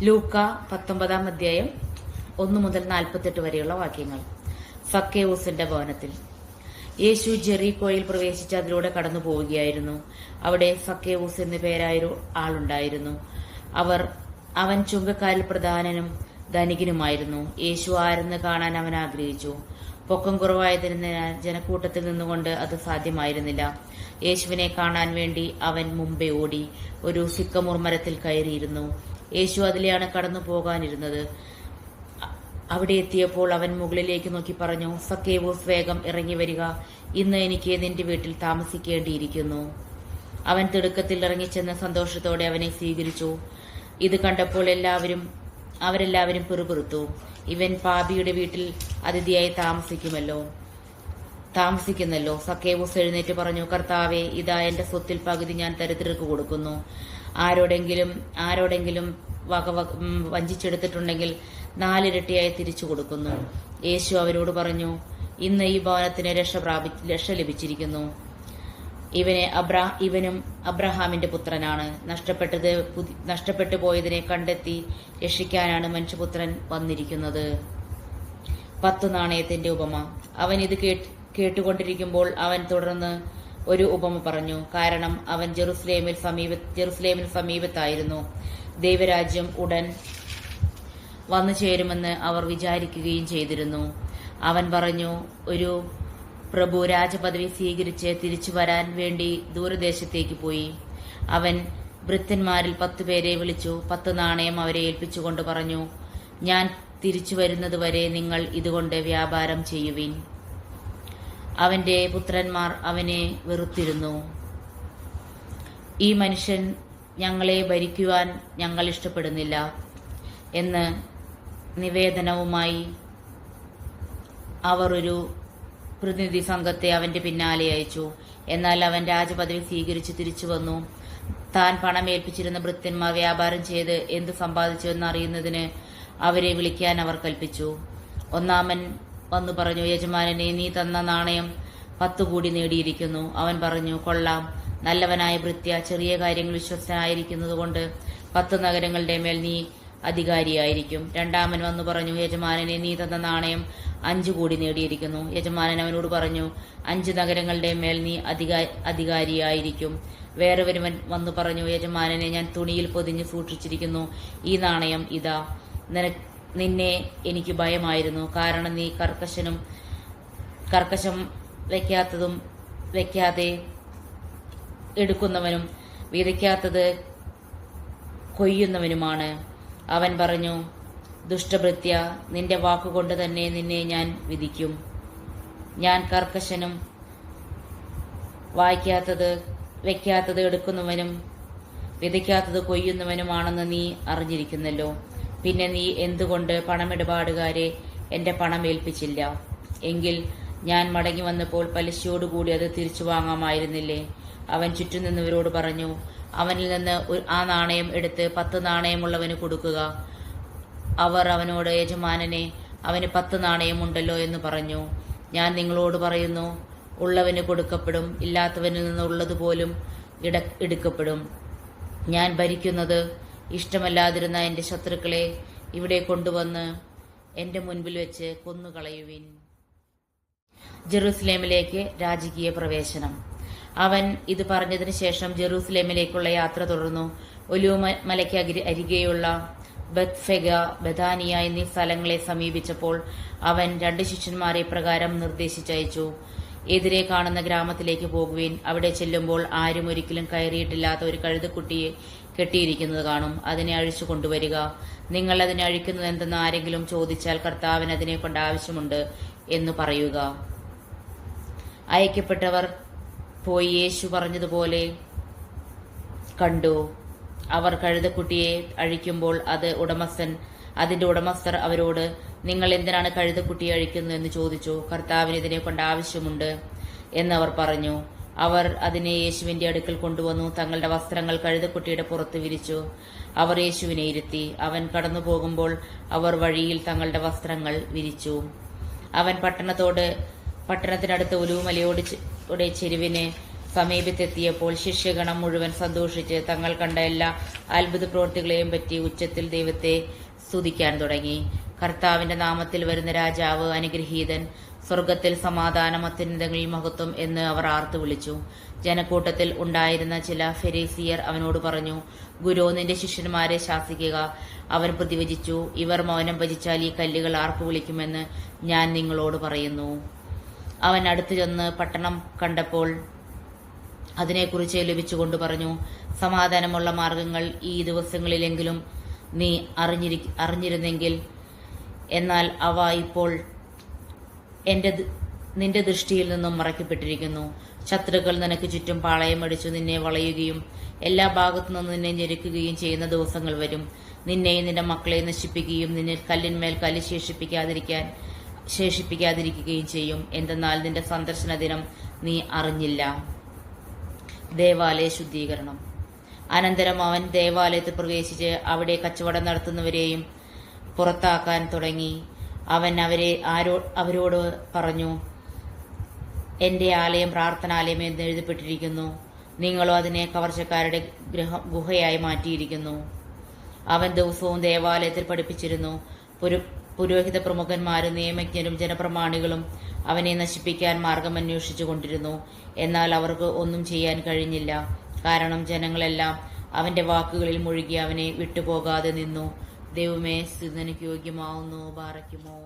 ലൂക്ക 19-ാം അധ്യായം 1 മുതൽ 48 വരെയുള്ള വാക്യങ്ങൾ. സക്കേവൂസിന്റെ ഭവനത്തിൽ. യേശു ജെറീക്കോയിൽ പ്രവേശിച്ച് അതിലൂടെ കടന്നു പോവുകയായിരുന്നു. അവിടെ സക്കേവൂസ് എന്നു പേരായൊരു ആളുണ്ടായിരുന്നു. അവൻ ചുങ്കക്കാരിൽ പ്രധാനനും ധനികനുമായിരുന്നു. യേശു ആരെന്ന് കാണാൻ അവൻ ആഗ്രഹിച്ചു. പൊക്കം കുറവായതിനാൽ ജനക്കൂട്ടത്തിൽ നിന്നുകൊണ്ട് അത് സാധ്യമായിരുന്നില്ല. യേശുവിനെ കാണാൻ വേണ്ടി അവൻ മുമ്പേ ഓടി ഒരു സിക്കമൂർ മരത്തിൽ കയറിയിരുന്നു. യേശു അതിലെയാണ് കടന്നു പോകാനിരുന്നത്. അവിടെ എത്തിയപ്പോൾ അവൻ മുകളിലേക്ക് നോക്കി പറഞ്ഞു, സക്കേവൂസ്, വേഗം ഇറങ്ങി വരിക, ഇന്ന് എനിക്ക് നിന്റെ വീട്ടിൽ താമസിക്കേണ്ടിയിരിക്കുന്നു. അവൻ തിടുക്കത്തിൽ ഇറങ്ങിച്ചെന്ന് സന്തോഷത്തോടെ അവനെ സ്വീകരിച്ചു. ഇത് കണ്ടപ്പോൾ അവരെല്ലാവരും പിറുപിറുത്തു. ഇവൻ പാപിയുടെ വീട്ടിൽ അതിഥിയായി താമസിക്കുന്നല്ലോ. സക്കേവൂസ് എഴുന്നേറ്റ് പറഞ്ഞു, കർത്താവേ, ഇതാ എന്റെ സ്വത്തിൽ പകുതി ഞാൻ ദരിദ്രർക്ക് കൊടുക്കുന്നു. ആരോടെങ്കിലും വഞ്ചിച്ചെടുത്തിട്ടുണ്ടെങ്കിൽ 4 ഇരട്ടിയായി തിരിച്ചു കൊടുക്കുന്നു. യേശു അവരോട് പറഞ്ഞു, ഇന്ന് ഈ ഭവനത്തിന് രക്ഷ ലഭിച്ചിരിക്കുന്നു. ഇവനും അബ്രഹാമിന്റെ പുത്രനാണ്. നഷ്ടപ്പെട്ടു പോയതിനെ കണ്ടെത്തി രക്ഷിക്കാനാണ് മനുഷ്യപുത്രൻ വന്നിരിക്കുന്നത്. 10 നാണയത്തിന്റെ ഉപമ. അവൻ ഇത് കേട്ടുകൊണ്ടിരിക്കുമ്പോൾ അവൻ തുടർന്ന് ഒരു ഉപമ പറഞ്ഞു. കാരണം അവൻ ജെറുസലേമിൽ സമീപത്തായിരുന്നു. ദൈവരാജ്യം ഉടൻ വന്നു ചേരുമെന്ന് അവർ വിചാരിക്കുകയും ചെയ്തിരുന്നു. അവൻ പറഞ്ഞു, ഒരു പ്രഭു രാജപദവി സ്വീകരിച്ച് തിരിച്ചു വരാൻ വേണ്ടി ദൂരദേശത്തേക്ക് പോയി. അവൻ ഭൃത്യന്മാരിൽ 10 പേരെ വിളിച്ചു 10 നാണയം അവരെ ഏൽപ്പിച്ചുകൊണ്ട് പറഞ്ഞു, ഞാൻ തിരിച്ചു വരുന്നതുവരെ നിങ്ങൾ ഇതുകൊണ്ട് വ്യാപാരം ചെയ്യുവിൻ. അവന്റെ പുത്രന്മാർ അവനെ വെറുത്തിരുന്നു. ഈ മനുഷ്യൻ ഞങ്ങളെ ഭരിക്കുവാൻ ഞങ്ങൾ ഇഷ്ടപ്പെടുന്നില്ല എന്ന് നിവേദനവുമായി അവർ ഒരു പ്രതിനിധി സംഘത്തെ അവന്റെ പിന്നാലെ അയച്ചു. എന്നാൽ അവൻ രാജപദവി സ്വീകരിച്ച് തിരിച്ചു വന്നു. താൻ പണം ഏൽപ്പിച്ചിരുന്ന ഭൃത്യന്മാർ വ്യാപാരം ചെയ്ത് എന്തു സമ്പാദിച്ചുവെന്ന് അറിയുന്നതിന് അവരെ വിളിക്കാൻ അവർ കൽപ്പിച്ചു. ഒന്നാമൻ വന്നു പറഞ്ഞു, യജമാനനെ, നീ തന്ന നാണയം 10 കൂടി നേടിയിരിക്കുന്നു. അവൻ പറഞ്ഞു, കൊള്ളാം, നല്ലവനായ ഭൃത്യ, ചെറിയ കാര്യങ്ങൾ വിശ്വസ്തനായിരിക്കുന്നതുകൊണ്ട് 10 നഗരങ്ങളുടെ മേൽ നീ അധികാരിയായിരിക്കും. രണ്ടാമൻ വന്നു പറഞ്ഞു, യജമാനനെ, നീ തന്ന നാണയം 5 കൂടി നേടിയിരിക്കുന്നു. യജമാനൻ അവനോട് പറഞ്ഞു, 5 നഗരങ്ങളുടെ മേൽ നീ അധികാരിയായിരിക്കും. വേറെ ഒരുവൻ വന്നു പറഞ്ഞു, യജമാനനെ, ഞാൻ തുണിയിൽ പൊതിഞ്ഞ് സൂക്ഷിച്ചിരിക്കുന്നു. ഈ നാണയം ഇതാ. നിന്നെ എനിക്ക് ഭയമായിരുന്നു, കാരണം നീ കർക്കശം വെക്കാതെ എടുക്കുന്നവനും വിതയ്ക്കാത്തത് കൊയ്യുന്നവനുമാണ്. അവൻ പറഞ്ഞു, ദുഷ്ടഭൃത്യ, നിന്റെ വാക്കുകൊണ്ട് തന്നെ നിന്നെ ഞാൻ വിധിക്കും. ഞാൻ കർക്കശനും വെക്കാത്തത് എടുക്കുന്നവനും വിതയ്ക്കാത്തത് കൊയ്യുന്നവനുമാണെന്ന് നീ അറിഞ്ഞിരിക്കുന്നല്ലോ. പിന്നെ നീ എന്തുകൊണ്ട് പണമിടപാടുകാരെ എന്റെ പണം ഏൽപ്പിച്ചില്ല? എങ്കിൽ ഞാൻ മടങ്ങി വന്നപ്പോൾ പലിശയോടുകൂടി അത് തിരിച്ചു വാങ്ങാമായിരുന്നില്ലേ? അവൻ ചുറ്റും നിന്നവരോട് പറഞ്ഞു, അവനിൽ നിന്ന് ആ നാണയം എടുത്ത് 10 നാണയമുള്ളവന് കൊടുക്കുക. അവർ അവനോട്, യജമാനനെ, അവന് 10 നാണയമുണ്ടല്ലോ എന്ന് പറഞ്ഞു. ഞാൻ നിങ്ങളോട് പറയുന്നു, ഉള്ളവന് കൊടുക്കപ്പെടും, ഇല്ലാത്തവനിൽ നിന്നുള്ളതുപോലും എടുക്കപ്പെടും. ഞാൻ ഭരിക്കുന്നത് ഇഷ്ടമല്ലാതിരുന്ന എന്റെ ശത്രുക്കളെ ഇവിടെ കൊണ്ടുവന്ന് എന്റെ മുൻപിൽ വെച്ച് കൊന്നുകളയുവിൻ. ജെറൂസലേമിലേക്ക് രാജകീയ പ്രവേശനം. അവൻ ഇത് പറഞ്ഞതിന് ശേഷം ജെറൂസലേമിലേക്കുള്ള യാത്ര തുടർന്നു. ഒലിവുമലയ്ക്ക് അരികെയുള്ള ബത്ഫഗ, ബഥാനിയ എന്നീ സ്ഥലങ്ങളെ സമീപിച്ചപ്പോൾ അവൻ 2 ശിഷ്യന്മാരെ പ്രകാരം നിർദ്ദേശിച്ചയച്ചു. എതിരെ കാണുന്ന ഗ്രാമത്തിലേക്ക് പോകുവിൻ. അവിടെ ചെല്ലുമ്പോൾ ആരും ഒരിക്കലും കയറിയിട്ടില്ലാത്ത ഒരു കഴുതക്കുട്ടിയെ കെട്ടിയിരിക്കുന്നത് കാണും. അതിനെ അഴിച്ചു കൊണ്ടുവരിക. നിങ്ങൾ അതിനെ അഴിക്കുന്നത് എന്തെന്ന് ആരെങ്കിലും ചോദിച്ചാൽ കർത്താവിന് അതിനെ കൊണ്ട് ആവശ്യമുണ്ട് എന്ന് പറയുക. അയക്കപ്പെട്ടവർ പോയി യേശു പറഞ്ഞതുപോലെ കണ്ടു. അവർ കഴുതക്കുട്ടിയെ അഴിക്കുമ്പോൾ അതിന്റെ ഉടമസ്ഥർ അവരോട്, നിങ്ങൾ എന്തിനാണ് കഴുതക്കുട്ടിയെ അഴിക്കുന്നത് എന്ന് ചോദിച്ചു. കർത്താവിന് ഇതിനെ കൊണ്ട് ആവശ്യമുണ്ട് എന്നവർ പറഞ്ഞു. അവർ അതിനെ യേശുവിന്റെ അടുക്കൽ കൊണ്ടുവന്നു. തങ്ങളുടെ വസ്ത്രങ്ങൾ കഴുതക്കുട്ടിയുടെ പുറത്ത് വിരിച്ചു. അവർ യേശുവിനെ ഇരുത്തി. അവൻ കടന്നു പോകുമ്പോൾ അവർ വഴിയിൽ തങ്ങളുടെ വസ്ത്രങ്ങൾ വിരിച്ചു. അവൻ പട്ടണത്തിനടുത്ത് ഒലിവുമലയുടെ ചെരുവിന് സമീപത്തെത്തിയപ്പോൾ ശിഷ്യഗണം മുഴുവൻ സന്തോഷിച്ച് തങ്ങൾ കണ്ട എല്ലാ അത്ഭുത പ്രവൃത്തികളെയും പറ്റി ഉച്ചത്തിൽ ദൈവത്തെ സ്തുതിക്കാൻ തുടങ്ങി. കർത്താവിന്റെ നാമത്തിൽ വരുന്ന രാജാവ് അനുഗ്രഹീതൻ, സ്വർഗത്തിൽ സമാധാനം, അത്യുന്നതങ്ങളിൽ മഹത്വം എന്ന് അവർ ആർത്തു വിളിച്ചു. ജനക്കൂട്ടത്തിൽ ഉണ്ടായിരുന്ന ചില ഫെരീസിയർ അവനോട് പറഞ്ഞു, ഗുരു, നിന്റെ ശിഷ്യന്മാരെ ശാസിക്കുക. അവൻ പ്രതിവചിച്ചു, ഇവർ മൗനം ഭജിച്ചാൽ ഈ കല്ലുകൾ ആർക്ക് വിളിക്കുമെന്ന് ഞാൻ നിങ്ങളോട് പറയുന്നു. അവൻ അടുത്തു ചെന്ന് പട്ടണം കണ്ടപ്പോൾ അതിനെക്കുറിച്ച് ലഭിച്ചുകൊണ്ട് പറഞ്ഞു, സമാധാനമുള്ള മാർഗങ്ങൾ ഈ ദിവസങ്ങളിലെങ്കിലും നീ അറിഞ്ഞിരുന്നെങ്കിൽ. എന്നാൽ അവ ഇപ്പോൾ നിന്റെ ദൃഷ്ടിയിൽ നിന്നും മറയ്ക്കപ്പെട്ടിരിക്കുന്നു. ശത്രുക്കൾ നിനക്ക് ചുറ്റും പാളയമടിച്ചു നിന്നെ വളയുകയും എല്ലാ ഭാഗത്തു നിന്നും നിന്നെ ഞെരുക്കുകയും ചെയ്യുന്ന ദിവസങ്ങൾ വരും. നിന്നെയും നിന്റെ മക്കളെ നശിപ്പിക്കുകയും നിന്നിൽ കല്ലിന്മേൽ കല്ല് ശേഷിപ്പിക്കാതിരിക്കുകയും ചെയ്യും. എന്തെന്നാൽ നിന്റെ സന്ദർശന ദിനം നീ അറിഞ്ഞില്ല. ദേവാലയ ശുദ്ധീകരണം. അനന്തരം അവൻ ദേവാലയത്തിൽ പ്രവേശിച്ച് അവിടെ കച്ചവടം നടത്തുന്നവരെയും പുറത്താക്കാൻ തുടങ്ങി. അവൻ അവരോട് പറഞ്ഞു, എന്റെ ആലയം പ്രാർത്ഥനാലയം എന്ന് എഴുതപ്പെട്ടിരിക്കുന്നു, നിങ്ങളോ അതിനെ കവർച്ചക്കാരുടെ ഗുഹയായി മാറ്റിയിരിക്കുന്നു. അവൻ ദിവസവും ദേവാലയത്തിൽ പഠിപ്പിച്ചിരുന്നു. പുരോഹിത പ്രമുഖന്മാരും നിയമജ്ഞരും ജനപ്രമാണികളും അവനെ നശിപ്പിക്കാൻ മാർഗം അന്വേഷിച്ചു കൊണ്ടിരുന്നു. എന്നാൽ അവർക്ക് ഒന്നും ചെയ്യാൻ കഴിഞ്ഞില്ല. കാരണം ജനങ്ങളെല്ലാം അവന്റെ വാക്കുകളിൽ മുഴുകി അവനെ വിട്ടുപോകാതെ നിന്നു. ദൈവമേ, സ്തുതിക്ക് യോഗ്യമാവുന്നു. ബാറയ്ക്കുമോ.